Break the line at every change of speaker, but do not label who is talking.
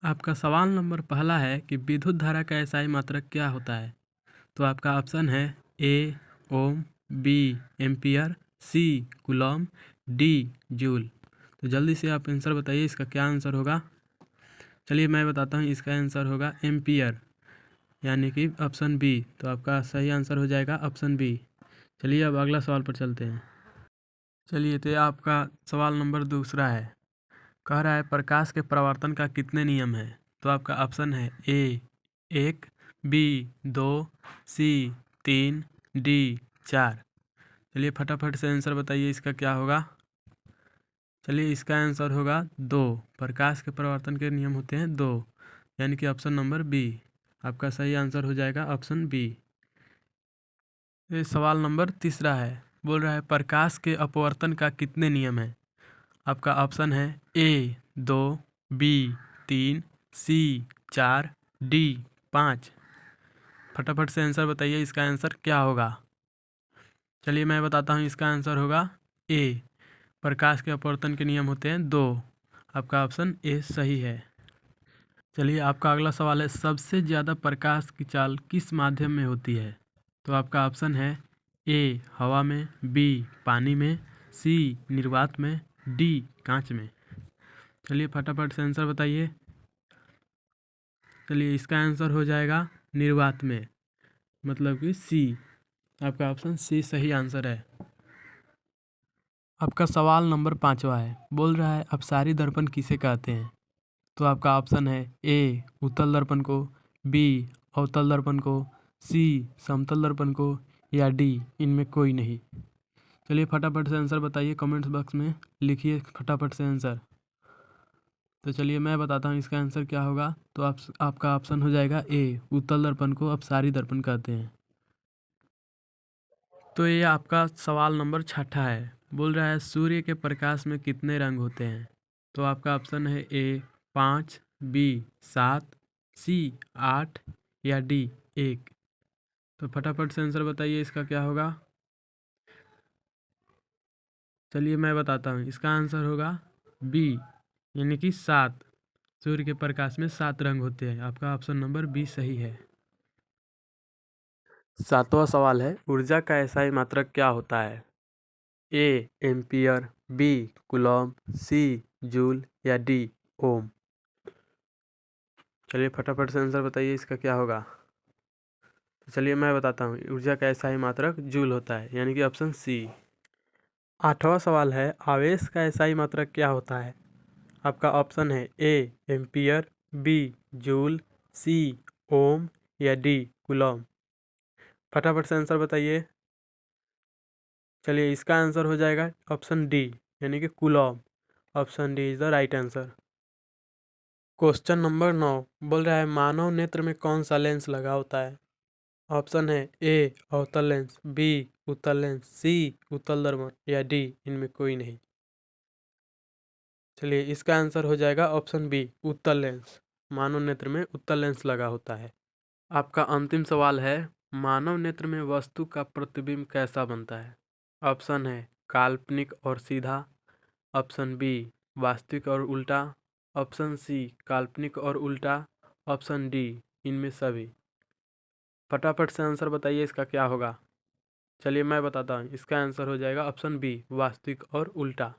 आपका सवाल नंबर पहला है कि विद्युत धारा का एसआई मात्रक क्या होता है। तो आपका ऑप्शन है ए ओम, बी एम्पियर, सी कूलॉम, डी जूल। तो जल्दी से आप आंसर बताइए, इसका क्या आंसर होगा। चलिए मैं बताता हूँ, इसका आंसर होगा एम्पियर, यानी कि ऑप्शन बी। तो आपका सही आंसर हो जाएगा ऑप्शन बी। चलिए अब अगला सवाल पर चलते हैं। चलिए तो आपका सवाल नंबर दूसरा है, कह रहा है प्रकाश के परावर्तन का कितने नियम है। तो आपका ऑप्शन है ए 1, बी 2, सी 3, डी 4। चलिए फटाफट से आंसर बताइए, इसका क्या होगा। चलिए इसका आंसर होगा 2। प्रकाश के परावर्तन के नियम होते हैं 2, यानी कि ऑप्शन नंबर बी। आपका सही आंसर हो जाएगा ऑप्शन बी। ये सवाल नंबर तीसरा है, बोल रहा है प्रकाश के अपवर्तन का कितने नियम है। आपका ऑप्शन है ए 2, बी 3, सी 4, डी 5। फटाफट से आंसर बताइए, इसका आंसर क्या होगा। चलिए मैं बताता हूँ, इसका आंसर होगा ए। प्रकाश के अपवर्तन के नियम होते हैं 2। आपका ऑप्शन ए सही है। चलिए आपका अगला सवाल है, सबसे ज़्यादा प्रकाश की चाल किस माध्यम में होती है। तो आपका ऑप्शन है ए हवा में, बी पानी में, सी निर्वात में, डी कांच में। चलिए फटाफट से आंसर बताइए। चलिए इसका आंसर हो जाएगा निर्वात में, मतलब कि सी। आपका ऑप्शन सी सही आंसर है। आपका सवाल नंबर पाँचवा है, बोल रहा है अपसारी दर्पण किसे कहते हैं। तो आपका ऑप्शन है ए उत्तल दर्पण को, बी अवतल दर्पण को, सी समतल दर्पण को, या डी इनमें कोई नहीं। चलिए फटाफट से आंसर बताइए, कमेंट्स बॉक्स में लिखिए फटाफट से आंसर। तो चलिए मैं बताता हूँ, इसका आंसर क्या होगा। तो आपका ऑप्शन हो जाएगा ए उत्तल दर्पण को अपसारी दर्पण कहते हैं। तो ये आपका सवाल नंबर छठा है, बोल रहा है सूर्य के प्रकाश में कितने रंग होते हैं। तो आपका ऑप्शन है ए 5, बी 7, सी 8, या डी 1। तो फटाफट से आंसर बताइए, इसका क्या होगा। चलिए मैं बताता हूँ, इसका आंसर होगा बी, यानी कि 7। सूर्य के प्रकाश में 7 रंग होते हैं। आपका ऑप्शन नंबर बी सही है। सातवां सवाल है, ऊर्जा का एसआई मात्रक क्या होता है। A ampere, B coulomb, C joule, या डी ओम। चलिए फटाफट से आंसर बताइए, इसका क्या होगा। तो चलिए मैं बताता हूँ, ऊर्जा का एसआई मात्रक जूल होता है, यानी कि ऑप्शन सी। आठवां सवाल है, आवेश का एसआई मात्रक क्या होता है। आपका ऑप्शन है ए एम्पियर, बी जूल, सी ओम, या डी कूलॉम। फटाफट से आंसर बताइए। चलिए इसका आंसर हो जाएगा ऑप्शन डी, यानी कि Coulomb. Option D is the right answer. Question number 9 बोल रहा है मानव नेत्र में कौन सा लेंस लगा होता है। ऑप्शन है ए अवतल लेंस, बी उत्तल लेंस, सी उत्तल दर्पण, या डी इनमें कोई नहीं। चलिए इसका आंसर हो जाएगा ऑप्शन बी उत्तल लेंस। मानव नेत्र में उत्तल लेंस लगा होता है। आपका अंतिम सवाल है, मानव नेत्र में वस्तु का प्रतिबिंब कैसा बनता है। ऑप्शन है काल्पनिक और सीधा, ऑप्शन बी वास्तविक और उल्टा, ऑप्शन सी काल्पनिक और उल्टा, ऑप्शन डी इनमें सभी। फटाफट से आंसर बताइए, इसका क्या होगा। चलिए मैं बताता हूँ, इसका आंसर हो जाएगा ऑप्शन बी वास्तविक और उल्टा।